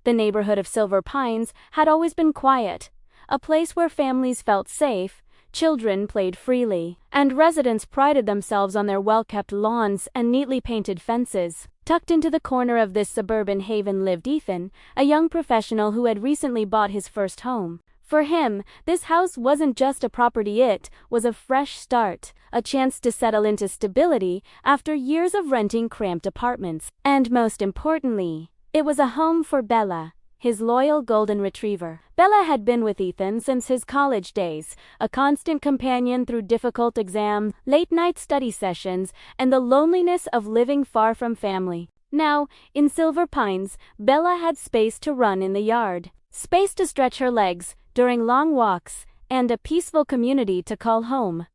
The neighborhood of Silver Pines had always been quiet, a place where families felt safe, children played freely, and residents prided themselves on their well-kept lawns and neatly painted fences. Tucked into the corner of this suburban haven lived Ethan, a young professional who had recently bought his first home. For him, this house wasn't just a property, it was a fresh start, a chance to settle into stability after years of renting cramped apartments. And most importantly, it was a home for Bella, his loyal golden retriever. Bella had been with Ethan since his college days, a constant companion through difficult exams, late-night study sessions, and the loneliness of living far from family. Now, in Silver Pines, Bella had space to run in the yard, space to stretch her legs during long walks, and a peaceful community to call home.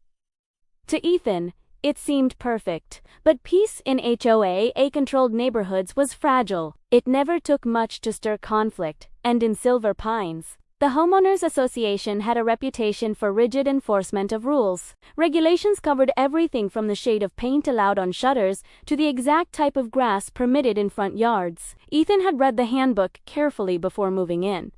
To Ethan, it seemed perfect, but peace in HOA-controlled neighborhoods was fragile. It never took much to stir conflict, and in Silver Pines, the Homeowners Association had a reputation for rigid enforcement of rules. Regulations covered everything from the shade of paint allowed on shutters to the exact type of grass permitted in front yards. Ethan had read the handbook carefully before moving in,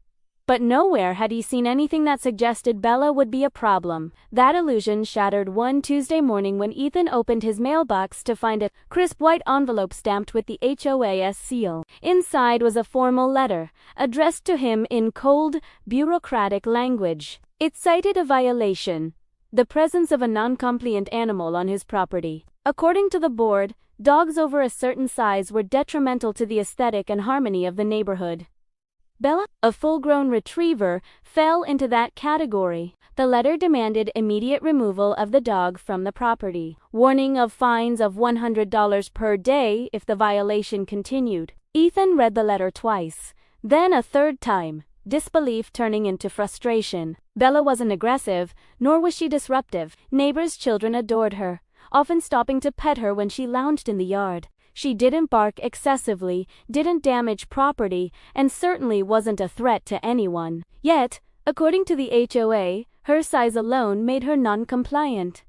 but nowhere had he seen anything that suggested Bella would be a problem. That illusion shattered one Tuesday morning when Ethan opened his mailbox to find a crisp white envelope stamped with the HOAS seal. Inside was a formal letter, addressed to him in cold, bureaucratic language. It cited a violation: the presence of a noncompliant animal on his property. According to the board, dogs over a certain size were detrimental to the aesthetic and harmony of the neighborhood. Bella, a full-grown retriever, fell into that category. The letter demanded immediate removal of the dog from the property, warning of fines of $100 per day if the violation continued. Ethan read the letter twice, then a third time, disbelief turning into frustration. Bella wasn't aggressive, nor was she disruptive. Neighbors' children adored her, often stopping to pet her when she lounged in the yard. She didn't bark excessively, didn't damage property, and certainly wasn't a threat to anyone. Yet, according to the HOA, her size alone made her non-compliant.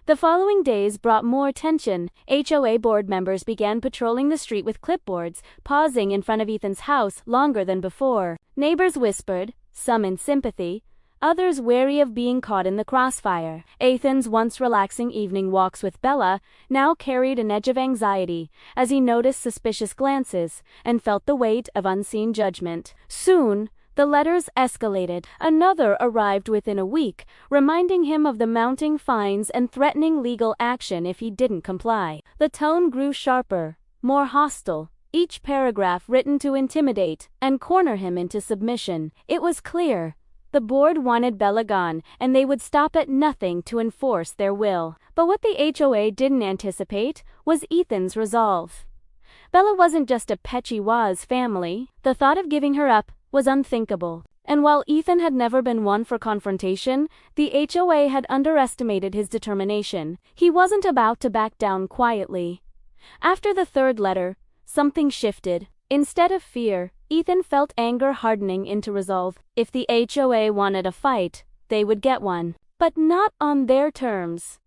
The following days brought more tension. HOA board members began patrolling the street with clipboards, pausing in front of Ethan's house longer than before. Neighbors whispered, some in sympathy, others wary of being caught in the crossfire. Ethan's once relaxing evening walks with Bella now carried an edge of anxiety as he noticed suspicious glances and felt the weight of unseen judgment. Soon, the letters escalated. Another arrived within a week, reminding him of the mounting fines and threatening legal action if he didn't comply. The tone grew sharper, more hostile, each paragraph written to intimidate and corner him into submission. It was clear the board wanted Bella gone, and they would stop at nothing to enforce their will. But what the HOA didn't anticipate was Ethan's resolve. Bella wasn't just a pet, she was family. The thought of giving her up was unthinkable. And while Ethan had never been one for confrontation, the HOA had underestimated his determination. He wasn't about to back down quietly. After the third letter, something shifted. Instead of fear, Ethan felt anger hardening into resolve. If the HOA wanted a fight, they would get one. But not on their terms.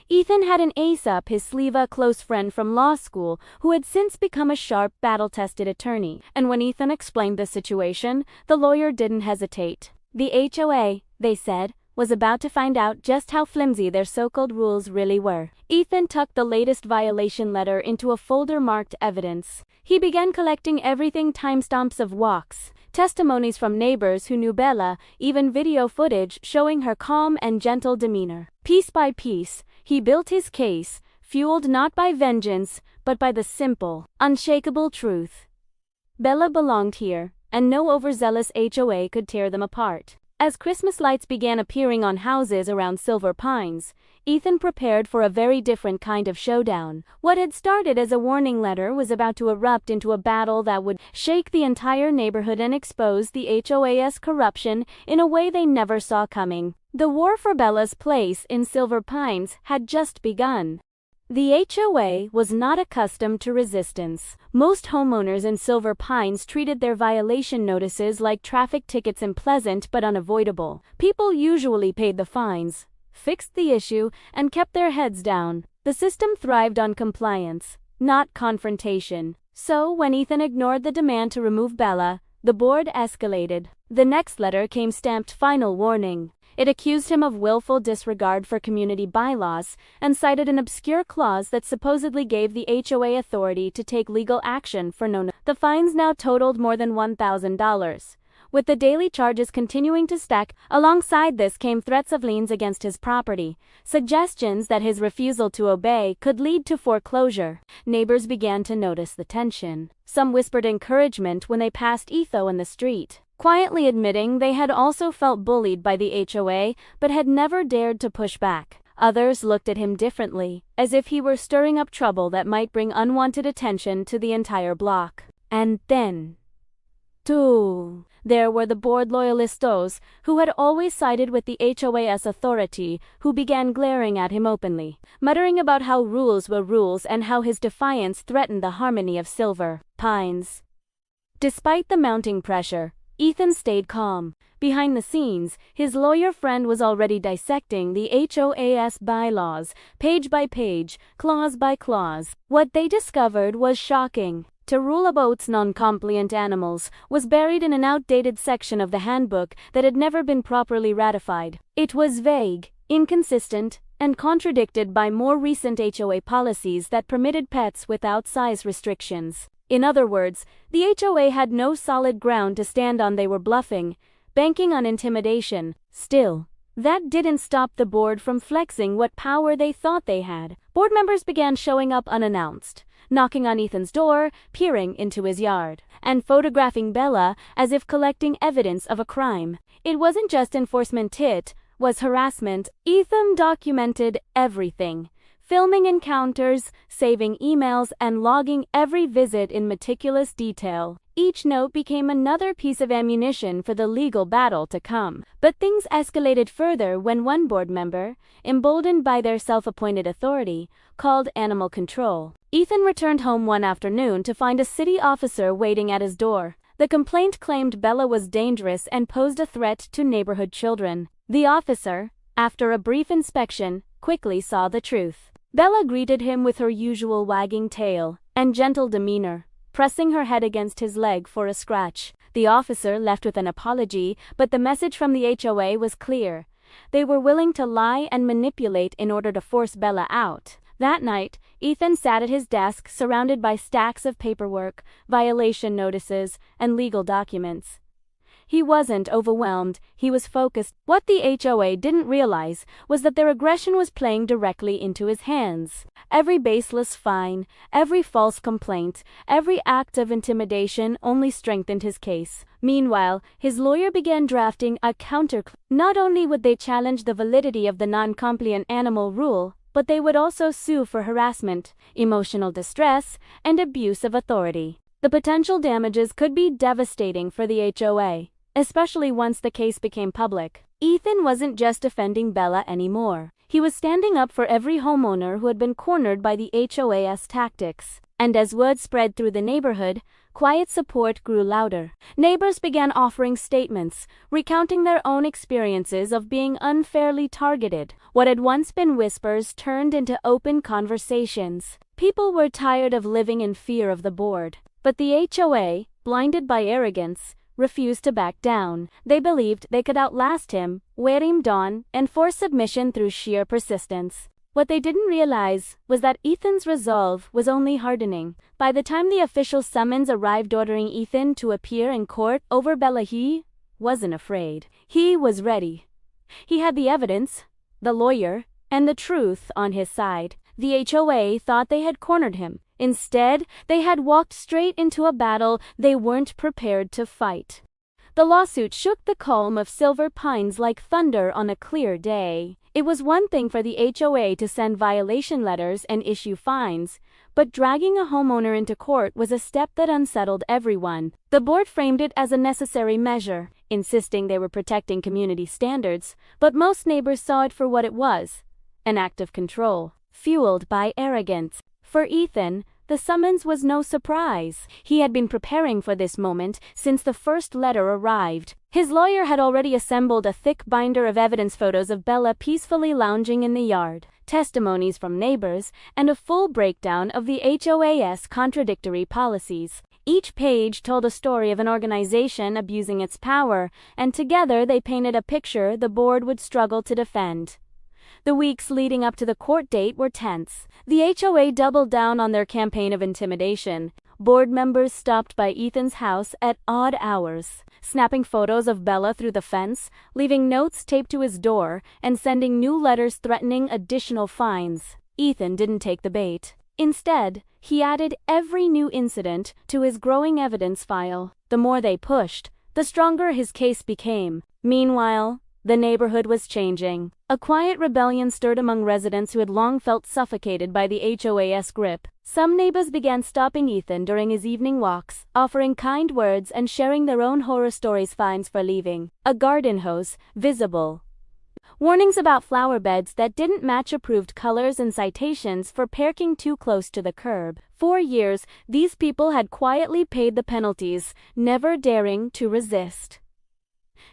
Ethan had an ace up his sleeve, a close friend from law school who had since become a sharp, battle-tested attorney. And when Ethan explained the situation, the lawyer didn't hesitate. The HOA, they said, was about to find out just how flimsy their so-called rules really were. Ethan tucked the latest violation letter into a folder marked evidence. He began collecting everything: timestamps of walks, testimonies from neighbors who knew Bella, even video footage showing her calm and gentle demeanor. Piece by piece, he built his case, fueled not by vengeance, but by the simple, unshakable truth. Bella belonged here, and no overzealous HOA could tear them apart. As Christmas lights began appearing on houses around Silver Pines, Ethan prepared for a very different kind of showdown. What had started as a warning letter was about to erupt into a battle that would shake the entire neighborhood and expose the HOA's corruption in a way they never saw coming. The war for Bella's place in Silver Pines had just begun. The HOA was not accustomed to resistance. Most homeowners in Silver Pines treated their violation notices like traffic tickets, unpleasant but unavoidable. People usually paid the fines, fixed the issue, and kept their heads down. The system thrived on compliance, not confrontation. So when Ethan ignored the demand to remove Bella, The board escalated. The next letter came stamped "Final Warning." It accused him of willful disregard for community bylaws and cited an obscure clause that supposedly gave the HOA authority to take legal action for no. The fines now totaled more than $1,000. With the daily charges continuing to stack, alongside this came threats of liens against his property, suggestions that his refusal to obey could lead to foreclosure. Neighbors began to notice the tension. Some whispered encouragement when they passed Etho in the street, quietly admitting they had also felt bullied by the HOA but had never dared to push back. Others looked at him differently, as if he were stirring up trouble that might bring unwanted attention to the entire block. And then, there were the board loyalistos, who had always sided with the HOA's authority, who began glaring at him openly, muttering about how rules were rules and how his defiance threatened the harmony of Silver Pines. Despite the mounting pressure, Ethan stayed calm. Behind the scenes, his lawyer friend was already dissecting the HOA's bylaws, page by page, clause by clause. What they discovered was shocking. To rule about noncompliant animals was buried in an outdated section of the handbook that had never been properly ratified. It was vague, inconsistent, and contradicted by more recent HOA policies that permitted pets without size restrictions. In other words, the HOA had no solid ground to stand on. They were bluffing, banking on intimidation. Still, that didn't stop the board from flexing what power they thought they had. Board members began showing up unannounced, knocking on Ethan's door, peering into his yard, and photographing Bella as if collecting evidence of a crime. It wasn't just enforcement, it was harassment. Ethan documented everything, filming encounters, saving emails, and logging every visit in meticulous detail. Each note became another piece of ammunition for the legal battle to come. But things escalated further when one board member, emboldened by their self-appointed authority, called animal control. Ethan returned home one afternoon to find a city officer waiting at his door. The complaint claimed Bella was dangerous and posed a threat to neighborhood children. The officer, after a brief inspection, quickly saw the truth. Bella greeted him with her usual wagging tail and gentle demeanor, pressing her head against his leg for a scratch. The officer left with an apology, but the message from the HOA was clear. They were willing to lie and manipulate in order to force Bella out. That night, Ethan sat at his desk surrounded by stacks of paperwork, violation notices, and legal documents. He wasn't overwhelmed, he was focused. What the HOA didn't realize was that their aggression was playing directly into his hands. Every baseless fine, every false complaint, every act of intimidation only strengthened his case. Meanwhile, his lawyer began drafting a counterclaim. Not only would they challenge the validity of the non-compliant animal rule, but they would also sue for harassment, emotional distress, and abuse of authority. The potential damages could be devastating for the HOA, especially once the case became public. Ethan wasn't just defending Bella anymore. He was standing up for every homeowner who had been cornered by the HOA's tactics. And as word spread through the neighborhood, quiet support grew louder. Neighbors began offering statements, recounting their own experiences of being unfairly targeted. What had once been whispers turned into open conversations. People were tired of living in fear of the board. But the HOA, blinded by arrogance, refused to back down. They believed they could outlast him, wear him down, and force submission through sheer persistence. What they didn't realize was that Ethan's resolve was only hardening. By the time the official summons arrived ordering Ethan to appear in court over Bella, he wasn't afraid. He was ready. He had the evidence, the lawyer, and the truth on his side. The HOA thought they had cornered him. Instead, they had walked straight into a battle they weren't prepared to fight. The lawsuit shook the calm of Silver Pines like thunder on a clear day. It was one thing for the HOA to send violation letters and issue fines, but dragging a homeowner into court was a step that unsettled everyone. The board framed it as a necessary measure, insisting they were protecting community standards, but most neighbors saw it for what it was, an act of control, fueled by arrogance. For Ethan, the summons was no surprise. He had been preparing for this moment since the first letter arrived. His lawyer had already assembled a thick binder of evidence, photos of Bella peacefully lounging in the yard, testimonies from neighbors, and a full breakdown of the HOA's contradictory policies. Each page told a story of an organization abusing its power, and together they painted a picture the board would struggle to defend. The weeks leading up to the court date were tense. The HOA doubled down on their campaign of intimidation. Board members stopped by Ethan's house at odd hours, snapping photos of Bella through the fence, leaving notes taped to his door, and sending new letters threatening additional fines. Ethan didn't take the bait. Instead, he added every new incident to his growing evidence file. The more they pushed, the stronger his case became. Meanwhile, the neighborhood was changing. A quiet rebellion stirred among residents who had long felt suffocated by the HOA's grip. Some neighbors began stopping Ethan during his evening walks, offering kind words and sharing their own horror stories. Fines for leaving a garden hose visible, warnings about flower beds that didn't match approved colors, and citations for parking too close to the curb. For years, these people had quietly paid the penalties, never daring to resist.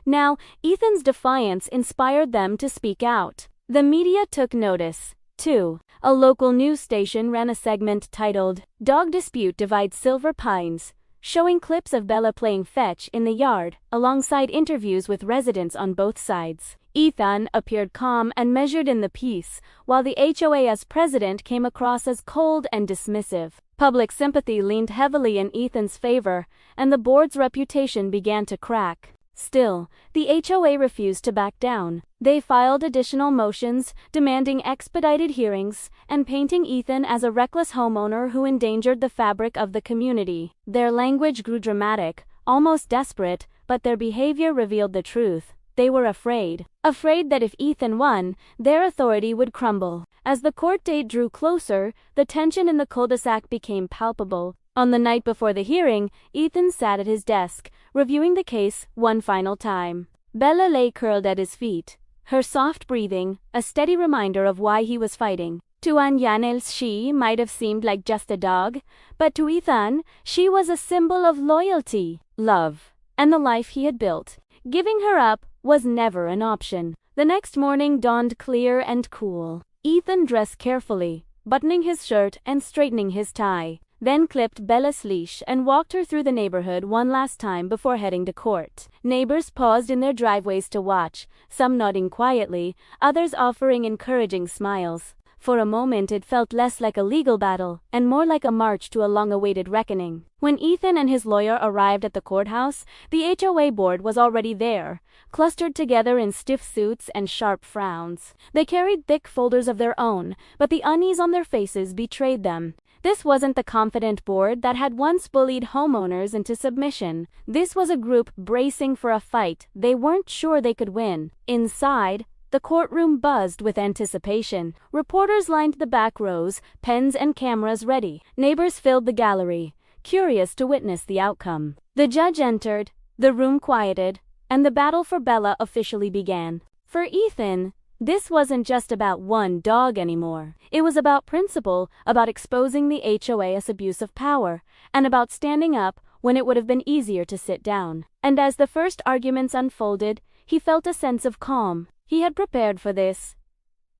Now, Ethan's defiance inspired them to speak out. The media took notice, too. A local news station ran a segment titled, "Dog Dispute Divides Silver Pines," showing clips of Bella playing fetch in the yard, alongside interviews with residents on both sides. Ethan appeared calm and measured in the piece, while the HOA's president came across as cold and dismissive. Public sympathy leaned heavily in Ethan's favor, and the board's reputation began to crack. Still, the HOA refused to back down. They filed additional motions, demanding expedited hearings, and painting Ethan as a reckless homeowner who endangered the fabric of the community. Their language grew dramatic, almost desperate, but their behavior revealed the truth. They were afraid that if Ethan won, their authority would crumble. As the court date drew closer, the tension in the cul-de-sac became palpable. On the night before the hearing, Ethan sat at his desk, reviewing the case one final time. Bella lay curled at his feet, her soft breathing a steady reminder of why he was fighting. To Anjanels, she might have seemed like just a dog, but to Ethan, she was a symbol of loyalty, love, and the life he had built. Giving her up was never an option. The next morning dawned clear and cool. Ethan dressed carefully, buttoning his shirt and straightening his tie, then clipped Bella's leash and walked her through the neighborhood one last time before heading to court. Neighbors paused in their driveways to watch, some nodding quietly, others offering encouraging smiles. For a moment it felt less like a legal battle, and more like a march to a long-awaited reckoning. When Ethan and his lawyer arrived at the courthouse, the HOA board was already there, clustered together in stiff suits and sharp frowns. They carried thick folders of their own, but the unease on their faces betrayed them. This wasn't the confident board that had once bullied homeowners into submission. This was a group bracing for a fight they weren't sure they could win. Inside, the courtroom buzzed with anticipation. Reporters lined the back rows, pens and cameras ready. Neighbors filled the gallery, curious to witness the outcome. The judge entered, the room quieted, and the battle for Bella officially began. For Ethan, this wasn't just about one dog anymore. It was about principle, about exposing the HOA's abuse of power, and about standing up when it would have been easier to sit down. And as the first arguments unfolded, he felt a sense of calm. He had prepared for this.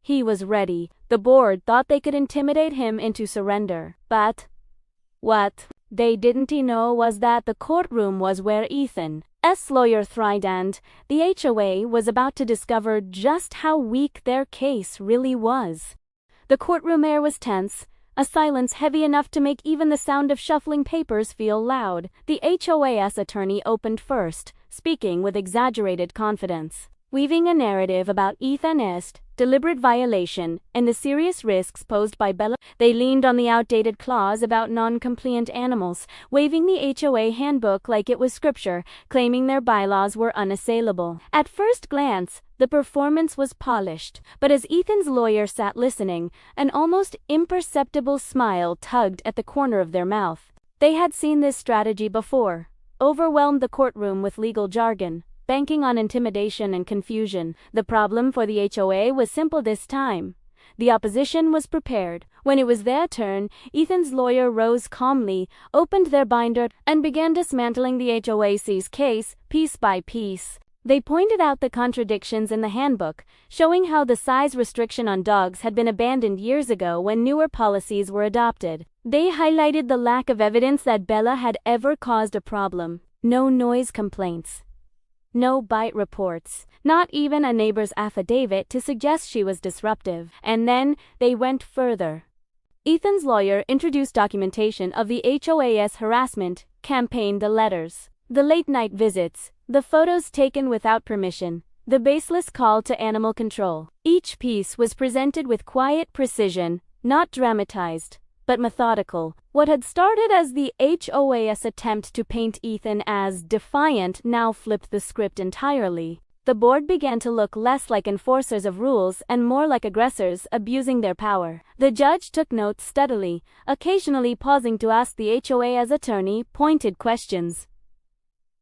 He was ready. The board thought they could intimidate him into surrender. But what they didn't know was that the courtroom was where Ethan's lawyer thrived, and the HOA was about to discover just how weak their case really was. The courtroom air was tense, a silence heavy enough to make even the sound of shuffling papers feel loud. The HOA's attorney opened first, speaking with exaggerated confidence, weaving a narrative about Ethan's deliberate violation and the serious risks posed by Bella. They leaned on the outdated clause about non-compliant animals, waving the HOA handbook like it was scripture, claiming their bylaws were unassailable. At first glance, the performance was polished, but as Ethan's lawyer sat listening, an almost imperceptible smile tugged at the corner of their mouth. They had seen this strategy before, overwhelmed the courtroom with legal jargon, banking on intimidation and confusion. The problem for the HOA was simple this time. The opposition was prepared. When it was their turn, Ethan's lawyer rose calmly, opened their binder, and began dismantling the HOA's case, piece by piece. They pointed out the contradictions in the handbook, showing how the size restriction on dogs had been abandoned years ago when newer policies were adopted. They highlighted the lack of evidence that Bella had ever caused a problem. No noise complaints. No bite reports. Not even a neighbor's affidavit to suggest she was disruptive. And then, they went further. Ethan's lawyer introduced documentation of the HOAS harassment campaign, the letters, the late-night visits, the photos taken without permission, the baseless call to animal control. Each piece was presented with quiet precision, not dramatized, but methodical. What had started as the HOAS attempt to paint Ethan as defiant now flipped the script entirely. The board began to look less like enforcers of rules and more like aggressors abusing their power. The judge took notes steadily, occasionally pausing to ask the HOA's attorney pointed questions.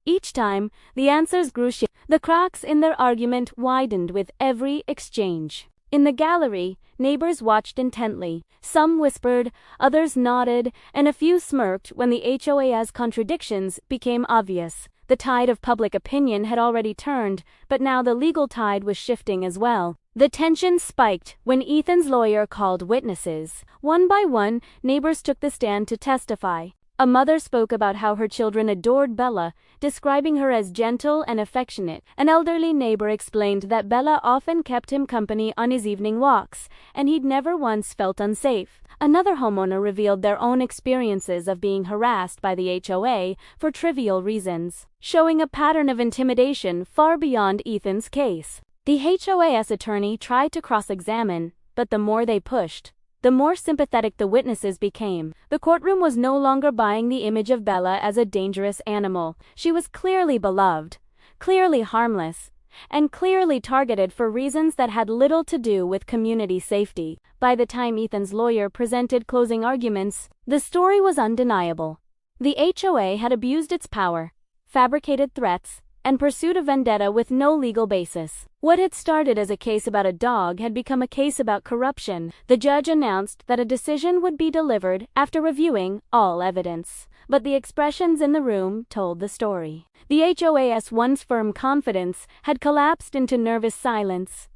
Each time, the answers grew sharper. The cracks in their argument widened with every exchange. In the gallery, neighbors watched intently. Some whispered, others nodded, and a few smirked when the HOA's contradictions became obvious. The tide of public opinion had already turned, but now the legal tide was shifting as well. The tension spiked when Ethan's lawyer called witnesses. One by one, neighbors took the stand to testify. A mother spoke about how her children adored Bella, describing her as gentle and affectionate. An elderly neighbor explained that Bella often kept him company on his evening walks, and he'd never once felt unsafe. Another homeowner revealed their own experiences of being harassed by the HOA for trivial reasons, showing a pattern of intimidation far beyond Ethan's case. The HOA's attorney tried to cross-examine, but the more they pushed, the more sympathetic the witnesses became. The courtroom was no longer buying the image of Bella as a dangerous animal. She was clearly beloved, clearly harmless, and clearly targeted for reasons that had little to do with community safety. By the time Ethan's lawyer presented closing arguments, the story was undeniable. The HOA had abused its power, fabricated threats, and pursued a vendetta with no legal basis. What had started as a case about a dog had become a case about corruption. The judge announced that a decision would be delivered after reviewing all evidence. But the expressions in the room told the story. The HOA's once firm confidence had collapsed into nervous silence.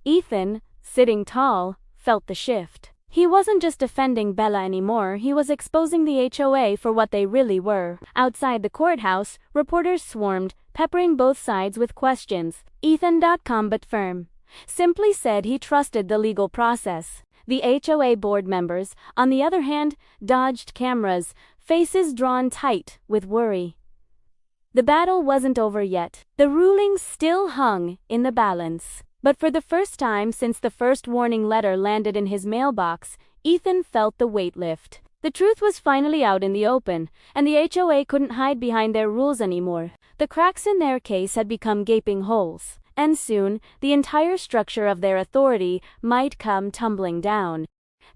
Ethan, sitting tall, felt the shift. He wasn't just defending Bella anymore, he was exposing the HOA for what they really were. Outside the courthouse, reporters swarmed, peppering both sides with questions. Ethan.com but firm. Simply said he trusted the legal process. The HOA board members, on the other hand, dodged cameras, faces drawn tight with worry. The battle wasn't over yet. The ruling still hung in the balance. But for the first time since the first warning letter landed in his mailbox, Ethan felt the weight lift. The truth was finally out in the open, and the HOA couldn't hide behind their rules anymore. The cracks in their case had become gaping holes, and soon, the entire structure of their authority might come tumbling down.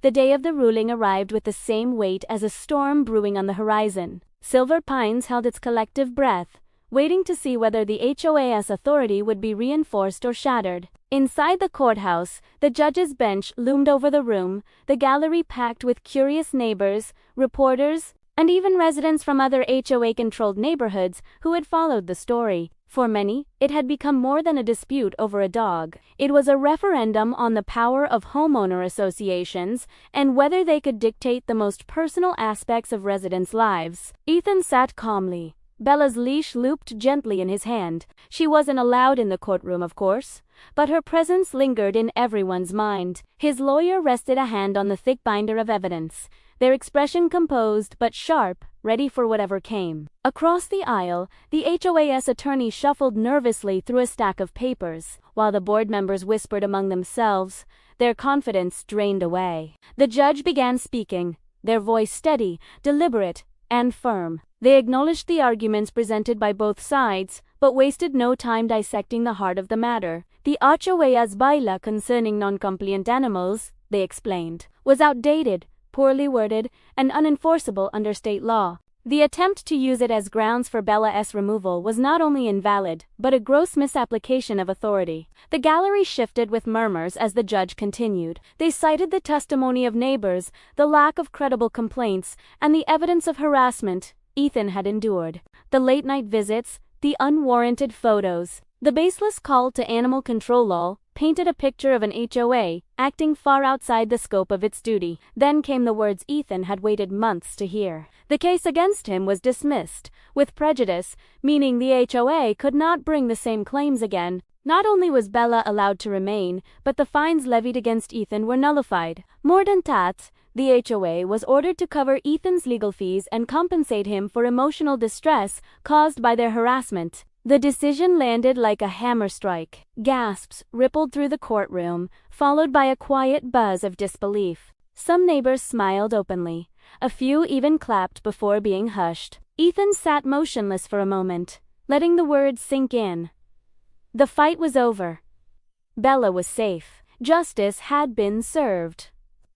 The day of the ruling arrived with the same weight as a storm brewing on the horizon. Silver Pines held its collective breath, waiting to see whether the HOA's authority would be reinforced or shattered. Inside the courthouse, the judge's bench loomed over the room, the gallery packed with curious neighbors, reporters, and even residents from other HOA-controlled neighborhoods who had followed the story. For many, it had become more than a dispute over a dog. It was a referendum on the power of homeowner associations and whether they could dictate the most personal aspects of residents' lives. Ethan sat calmly, Bella's leash looped gently in his hand. She wasn't allowed in the courtroom, of course, but her presence lingered in everyone's mind. His lawyer rested a hand on the thick binder of evidence, their expression composed but sharp, ready for whatever came. Across the aisle, the HOA's attorney shuffled nervously through a stack of papers, while the board members whispered among themselves, their confidence drained away. The judge began speaking, their voice steady, deliberate, and firm. They acknowledged the arguments presented by both sides, but wasted no time dissecting the heart of the matter. The HOA's bylaw concerning noncompliant animals, they explained, was outdated, poorly worded, and unenforceable under state law. The attempt to use it as grounds for Bella's removal was not only invalid, but a gross misapplication of authority. The gallery shifted with murmurs as the judge continued. They cited the testimony of neighbors, the lack of credible complaints, and the evidence of harassment Ethan had endured. The late-night visits, the unwarranted photos, the baseless call to animal control. painted a picture of an HOA acting far outside the scope of its duty. Then came the words Ethan had waited months to hear. The case against him was dismissed, with prejudice, meaning the HOA could not bring the same claims again. Not only was Bella allowed to remain, but the fines levied against Ethan were nullified. More than that, the HOA was ordered to cover Ethan's legal fees and compensate him for emotional distress caused by their harassment. The decision landed like a hammer strike. Gasps rippled through the courtroom, followed by a quiet buzz of disbelief. Some neighbors smiled openly. A few even clapped before being hushed. Ethan sat motionless for a moment, letting the words sink in. The fight was over. Bella was safe. Justice had been served.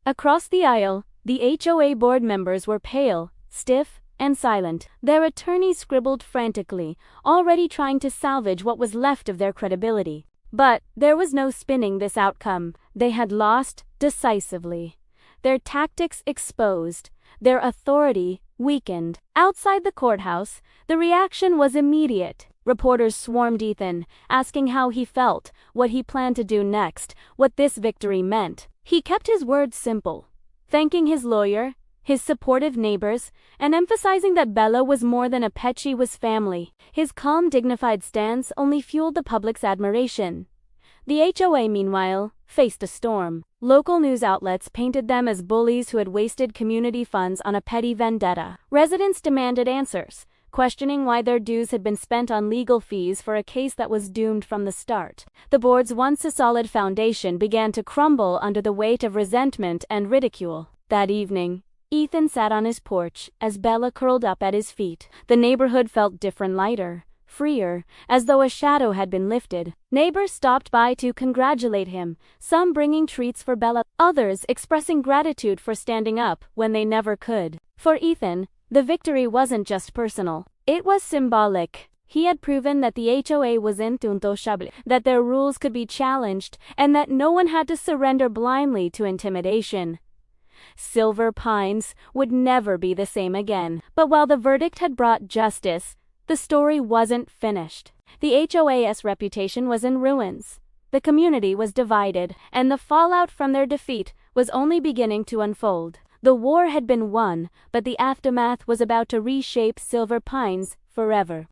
Across the aisle, the HOA board members were pale, stiff, and silent. Their attorneys scribbled frantically, already trying to salvage what was left of their credibility. But there was no spinning this outcome. They had lost decisively. Their tactics exposed, their authority weakened. Outside the courthouse, the reaction was immediate. Reporters swarmed Ethan, asking how he felt, what he planned to do next, what this victory meant. He kept his words simple, thanking his lawyer, his supportive neighbors, and emphasizing that Bella was more than a pet, she was family. His calm, dignified stance only fueled the public's admiration. The HOA, meanwhile, faced a storm. Local news outlets painted them as bullies who had wasted community funds on a petty vendetta. Residents demanded answers, questioning why their dues had been spent on legal fees for a case that was doomed from the start. The board's once a solid foundation began to crumble under the weight of resentment and ridicule. That evening, Ethan sat on his porch as Bella curled up at his feet. The neighborhood felt different, lighter, freer, as though a shadow had been lifted. Neighbors stopped by to congratulate him, some bringing treats for Bella, others expressing gratitude for standing up when they never could. For Ethan, the victory wasn't just personal. It was symbolic. He had proven that the HOA was intouchable, that their rules could be challenged, and that no one had to surrender blindly to intimidation. Silver Pines would never be the same again. But while the verdict had brought justice, the story wasn't finished. The HOA's reputation was in ruins. The community was divided, and the fallout from their defeat was only beginning to unfold. The war had been won, but the aftermath was about to reshape Silver Pines forever.